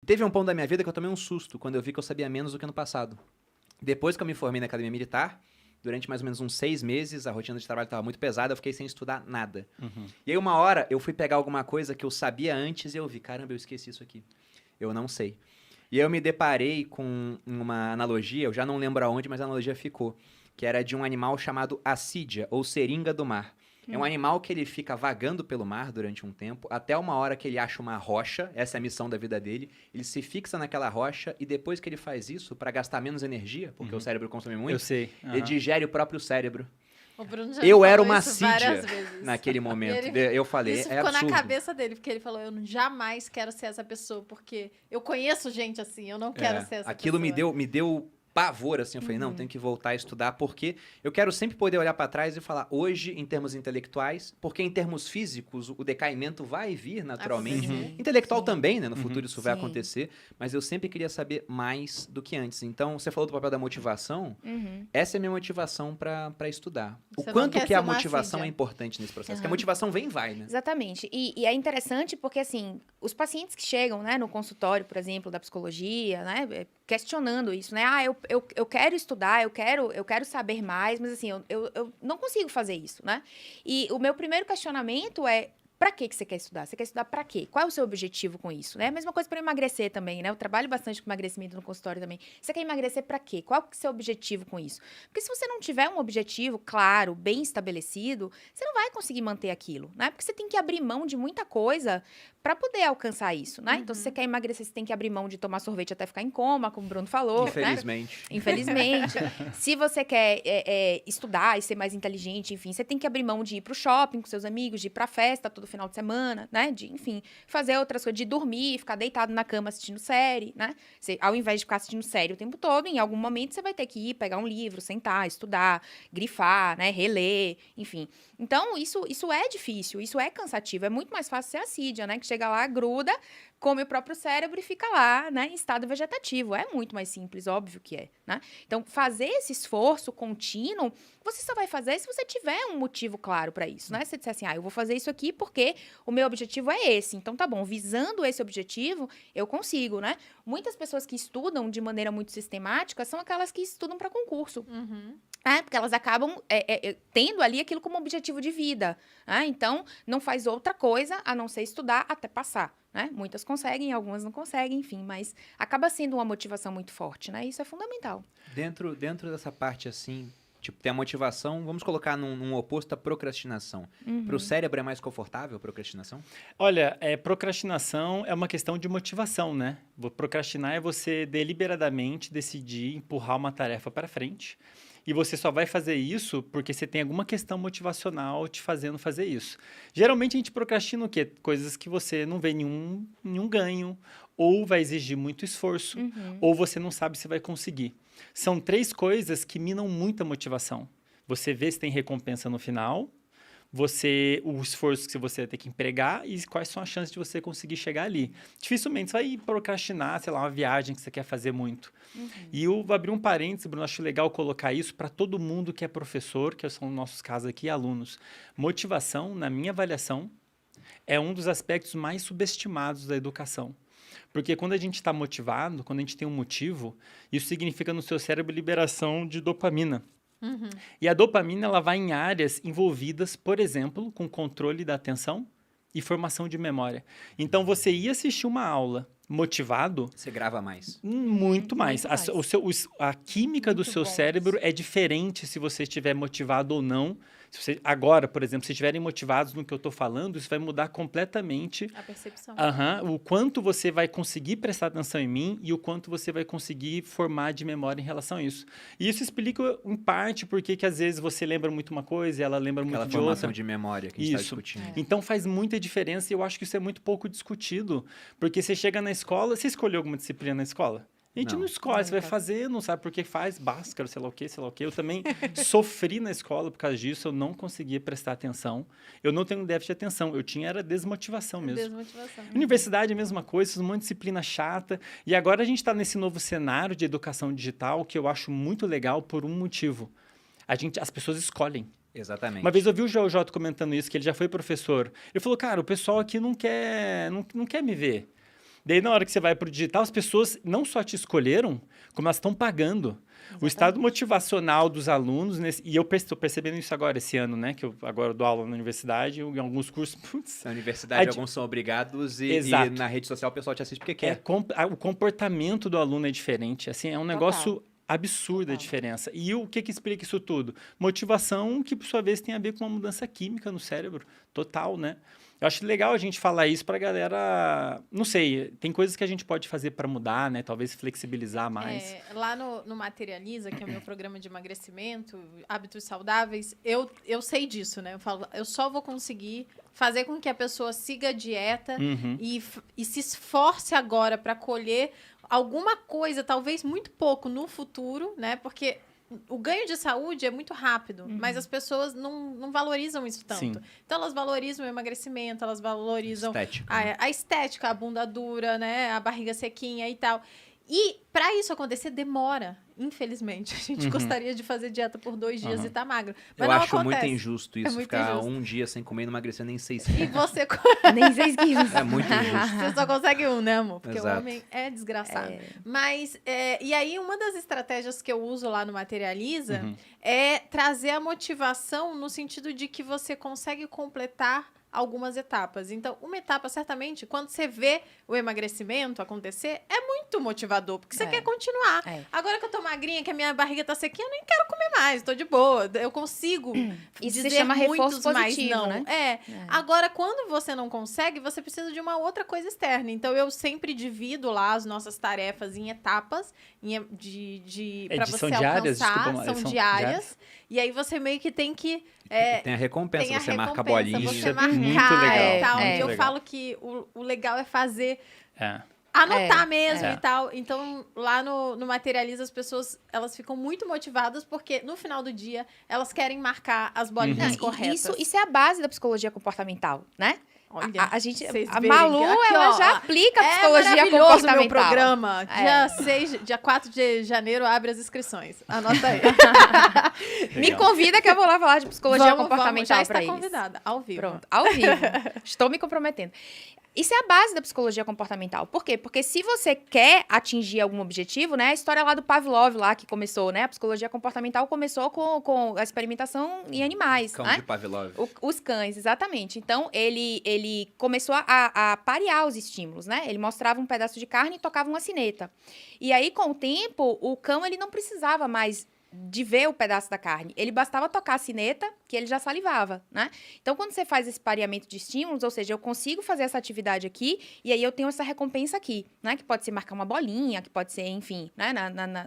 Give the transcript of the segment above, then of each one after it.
teve um ponto da minha vida que eu tomei um susto quando eu vi que eu sabia menos do que no passado. Depois que eu me formei na Academia Militar, durante mais ou menos uns 6 meses, a rotina de trabalho estava muito pesada, eu fiquei sem estudar nada. E aí uma hora eu fui pegar alguma coisa que eu sabia antes e eu vi, caramba, eu esqueci isso aqui. Eu não sei. E aí eu me deparei com uma analogia, eu já não lembro aonde, mas a analogia ficou, que era de um animal chamado assídia, ou seringa do mar. É um animal que ele fica vagando pelo mar durante um tempo, até uma hora que ele acha uma rocha, essa é a missão da vida dele, ele se fixa naquela rocha e depois que ele faz isso, para gastar menos energia, porque o cérebro consome muito, Eu sei. ele digere o próprio cérebro. O Bruno já Eu me era falou uma isso várias assídia vezes. naquele momento. Eu falei, Isso é ficou absurdo. na cabeça dele, porque ele falou, eu jamais quero ser essa pessoa, porque eu conheço gente assim, eu não quero ser essa Aquilo pessoa. me deu pavor, assim, eu falei, não, tenho que voltar a estudar, porque eu quero sempre poder olhar para trás e falar, hoje, em termos intelectuais, porque em termos físicos, o decaimento vai vir naturalmente. Intelectual também, né, no futuro isso vai acontecer, mas eu sempre queria saber mais do que antes. Então, você falou do papel da motivação, essa é a minha motivação para estudar. Você O não quanto quer que a ser uma motivação assídia. é importante nesse processo, porque a motivação vem e vai, né? Exatamente. E é interessante porque, assim, os pacientes que chegam, né, no consultório, por exemplo, da psicologia, né, questionando isso, né? Ah, eu quero estudar, eu quero saber mais, mas, assim, eu não consigo fazer isso, né? E o meu primeiro questionamento é, pra que você quer estudar? Você quer estudar pra quê? Qual é o seu objetivo com isso, né? A mesma coisa para emagrecer também, né? Eu trabalho bastante com emagrecimento no consultório também. Você quer emagrecer pra quê? Qual que é o seu objetivo com isso? Porque se você não tiver um objetivo claro, bem estabelecido, você não vai conseguir manter aquilo, né? Porque você tem que abrir mão de muita coisa para poder alcançar isso, né? Então, se você quer emagrecer, você tem que abrir mão de tomar sorvete até ficar em coma, como o Bruno falou, né? Infelizmente. Infelizmente. Se você quer estudar e ser mais inteligente, enfim, você tem que abrir mão de ir pro shopping com seus amigos, de ir pra festa todo final de semana, né? De, enfim, fazer outras coisas, de dormir, ficar deitado na cama assistindo série, né? Você, ao invés de ficar assistindo série o tempo todo, em algum momento você vai ter que ir pegar um livro, sentar, estudar, grifar, né? Reler, enfim. Então, isso é difícil, isso é cansativo. É muito mais fácil ser assídia, né? Que chega lá, gruda, come o próprio cérebro e fica lá, né, em estado vegetativo. É muito mais simples, óbvio que é, né? Então, fazer esse esforço contínuo, você só vai fazer se você tiver um motivo claro para isso, né? Se você disser assim, eu vou fazer isso aqui porque o meu objetivo é esse. Então, tá bom, visando esse objetivo, eu consigo, né? Muitas pessoas que estudam de maneira muito sistemática são aquelas que estudam para concurso. Porque elas acabam tendo ali aquilo como objetivo de vida. Então, não faz outra coisa a não ser estudar até passar. Né? Muitas conseguem, algumas não conseguem, enfim. Mas acaba sendo uma motivação muito forte, né? Isso é fundamental. Dentro dessa parte, assim, tipo, tem a motivação, vamos colocar num oposto à procrastinação. Para o cérebro é mais confortável a procrastinação? Olha, procrastinação é uma questão de motivação, né? Procrastinar é você deliberadamente decidir empurrar uma tarefa para frente. E você só vai fazer isso porque você tem alguma questão motivacional te fazendo fazer isso. Geralmente a gente procrastina o quê? Coisas que você não vê nenhum ganho, ou vai exigir muito esforço, ou você não sabe se vai conseguir. São 3 coisas que minam muito a motivação. Você vê se tem recompensa no final, o esforço que você vai ter que empregar e quais são as chances de você conseguir chegar ali. Dificilmente você vai procrastinar, sei lá, uma viagem que você quer fazer muito. E eu vou abrir um parênteses, Bruno, acho legal colocar isso para todo mundo que é professor, que são nossos casos aqui, alunos. Motivação, na minha avaliação, é um dos aspectos mais subestimados da educação. Porque quando a gente está motivado, quando a gente tem um motivo, isso significa no seu cérebro liberação de dopamina. E a dopamina ela vai em áreas envolvidas, por exemplo, com controle da atenção e formação de memória. Então, você ia assistir uma aula motivado... Você grava mais. Muito mais. Muito A química do Muito seu bom cérebro isso. é diferente se você estiver motivado ou não. Agora, por exemplo, se estiverem motivados no que eu estou falando, isso vai mudar completamente A percepção. o quanto você vai conseguir prestar atenção em mim e o quanto você vai conseguir formar de memória em relação a isso. E isso explica, em parte, porque que às vezes você lembra muito uma coisa e ela lembra Aquela muito de formação outra. de memória que a gente está Isso. discutindo. Então faz muita diferença e eu acho que isso é muito pouco discutido. Porque você chega na escola, você escolheu alguma disciplina na escola? A gente não escolhe, você vai fazer, não sabe por que faz, Bhaskara, sei lá o quê. Eu também sofri na escola por causa disso, eu não conseguia prestar atenção. Eu não tenho déficit de atenção, era desmotivação mesmo. Desmotivação. Universidade é a mesma coisa, uma disciplina chata. E agora a gente está nesse novo cenário de educação digital que eu acho muito legal por um motivo. As pessoas escolhem. Exatamente. Uma vez eu vi o Jota comentando isso, que ele já foi professor. Ele falou, cara, o pessoal aqui não quer me ver. Daí, na hora que você vai pro digital, as pessoas não só te escolheram, como elas estão pagando. O estado motivacional dos alunos, e eu estou percebendo isso agora, esse ano, né? Que eu agora dou aula na universidade, em alguns cursos, putz. Na universidade, alguns são obrigados e na rede social o pessoal te assiste porque quer. O comportamento do aluno é diferente, assim, é um negócio absurda a diferença. E o que explica isso tudo? Motivação que, por sua vez, tem a ver com uma mudança química no cérebro, total, né? Eu acho legal a gente falar isso pra galera... Não sei, tem coisas que a gente pode fazer para mudar, né? Talvez flexibilizar mais. Lá no Materializa, que é o meu programa de emagrecimento, hábitos saudáveis, eu sei disso, né? Eu falo, eu só vou conseguir fazer com que a pessoa siga a dieta e se esforce agora para colher alguma coisa, talvez muito pouco no futuro, né? Porque o ganho de saúde é muito rápido, mas as pessoas não valorizam isso tanto. Sim. Então, elas valorizam o emagrecimento, elas valorizam Estética. a estética, a bunda dura, né? A barriga sequinha e tal. E para isso acontecer, demora. Infelizmente. A gente gostaria de fazer dieta por 2 dias e tá magro. Mas eu não acho acontece. muito injusto isso, muito ficar injusto. 1 dia sem comer e não emagrecer nem 6 quilos. E você, Nem 6 quilos. É muito injusto. você só consegue 1, né, amor? Porque Exato. o homem é desgraçado. Mas, e aí, uma das estratégias que eu uso lá no Materializa é trazer a motivação no sentido de que você consegue completar algumas etapas. Então, uma etapa, certamente, quando você vê o emagrecimento acontecer, é muito motivador, porque você quer continuar. Agora que eu tô magrinha, que a minha barriga tá sequinha, eu nem quero comer mais, tô de boa. Eu consigo Isso dizer se chama reforço muitos mais positivo, não. né? Agora, quando você não consegue, você precisa de uma outra coisa externa. Então, eu sempre divido lá as nossas tarefas em etapas, para você São diárias? alcançar. Desculpa, São são diárias. E aí, você meio que tem que... Tem a recompensa, Tem a você marca a recompensa, bolinha. você marca muito marcar legal, e tal. muito E eu legal. falo que o legal é fazer... É. Anotar mesmo É. e tal. Então, lá no Materializa, as pessoas, elas ficam muito motivadas porque, no final do dia, elas querem marcar as bolinhas Não, corretas. Isso é a base da psicologia comportamental, né? Olha, A a Malu, ela já aplica a psicologia maravilhoso comportamental. meu programa. Dia 4 de janeiro, abre as inscrições. Anota aí. Me convida que eu vou lá falar de psicologia comportamental já pra está isso. convidada, ao vivo. Pronto, ao vivo. Estou me comprometendo. Isso é a base da psicologia comportamental. Por quê? Porque se você quer atingir algum objetivo, né? A história lá do Pavlov, lá que começou, né? A psicologia comportamental começou com a experimentação em animais, Cão né? de Pavlov. Os cães, exatamente. Então, ele começou a parear os estímulos, né? Ele mostrava um pedaço de carne e tocava uma sineta. E aí, com o tempo, o cão, ele não precisava mais de ver o pedaço da carne. Ele bastava tocar a sineta, que ele já salivava, né? Então, quando você faz esse pareamento de estímulos, ou seja, eu consigo fazer essa atividade aqui, e aí eu tenho essa recompensa aqui, né? Que pode ser marcar uma bolinha, que pode ser, enfim, né?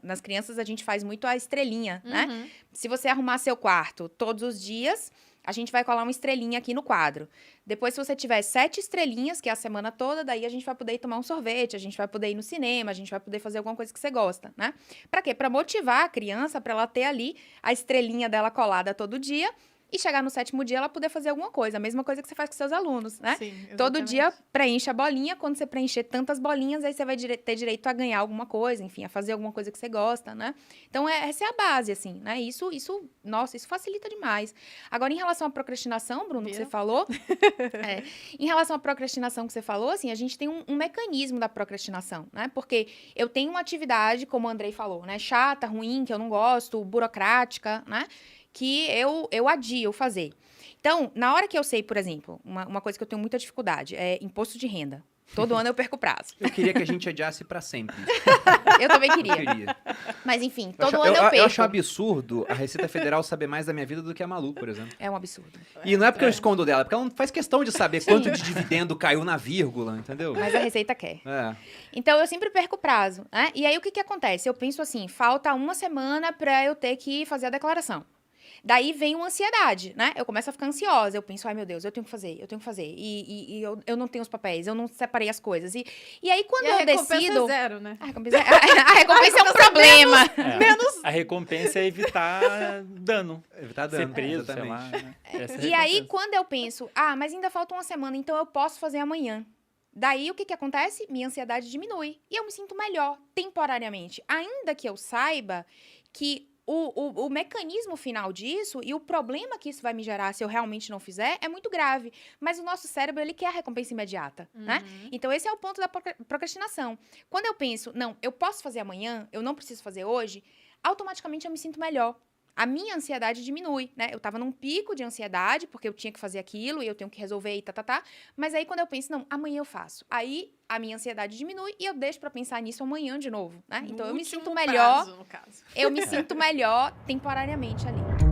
Nas crianças, a gente faz muito a estrelinha, né? Se você arrumar seu quarto todos os dias, a gente vai colar uma estrelinha aqui no quadro. Depois, se você tiver 7 estrelinhas, que é a semana toda, daí a gente vai poder ir tomar um sorvete, a gente vai poder ir no cinema, a gente vai poder fazer alguma coisa que você gosta, né? Pra quê? Pra motivar a criança, pra ela ter ali a estrelinha dela colada todo dia e chegar no 7º dia ela poder fazer alguma coisa. A mesma coisa que você faz com seus alunos, né? Sim, Todo exatamente. dia preenche a bolinha. Quando você preencher tantas bolinhas, aí você vai ter direito a ganhar alguma coisa, enfim, a fazer alguma coisa que você gosta, né? Então, essa é a base, assim, né? Nossa, isso facilita demais. Agora, em relação à procrastinação, Bruno, que você falou... em relação à procrastinação que você falou, assim, a gente tem um mecanismo da procrastinação, né? Porque eu tenho uma atividade, como o Andrei falou, né? Chata, ruim, que eu não gosto, burocrática, né? Que eu adio fazer. Então, na hora que eu sei, por exemplo, uma coisa que eu tenho muita dificuldade é imposto de renda. Todo ano eu perco o prazo. Eu queria que a gente adiasse pra sempre. Eu também Eu queria. queria. Mas, enfim, todo ano eu perco. Eu acho absurdo a Receita Federal saber mais da minha vida do que a Malu, por exemplo. É um absurdo. E não é porque eu escondo dela, é porque ela não faz questão de saber quanto de dividendo caiu na vírgula, entendeu? Mas a Receita quer. É. Então, eu sempre perco o prazo, né? E aí, o que acontece? Eu penso assim, falta 1 semana pra eu ter que fazer a declaração. Daí vem uma ansiedade, né? Eu começo a ficar ansiosa. Eu penso, ai meu Deus, eu tenho que fazer. E eu não tenho os papéis, eu não separei as coisas. E aí, quando eu decido. É zero, né? A recompensa é um problema. A recompensa é evitar dano. Evitar Ser dano, preso, sei exatamente. lá. Né? Essa é a E aí, recompensa. quando eu penso, mas ainda falta 1 semana, então eu posso fazer amanhã. Daí, o que acontece? Minha ansiedade diminui. E eu me sinto melhor, temporariamente. Ainda que eu saiba que o mecanismo final disso e o problema que isso vai me gerar se eu realmente não fizer é muito grave. Mas o nosso cérebro, ele quer a recompensa imediata, né? Então, esse é o ponto da procrastinação. Quando eu penso, não, eu posso fazer amanhã, eu não preciso fazer hoje, automaticamente eu me sinto melhor. A minha ansiedade diminui, né? Eu tava num pico de ansiedade, porque eu tinha que fazer aquilo e eu tenho que resolver e Mas aí, quando eu penso, não, amanhã eu faço. Aí, a minha ansiedade diminui e eu deixo pra pensar nisso amanhã de novo, né? Então, eu me sinto melhor. No caso. Eu me sinto melhor temporariamente ali.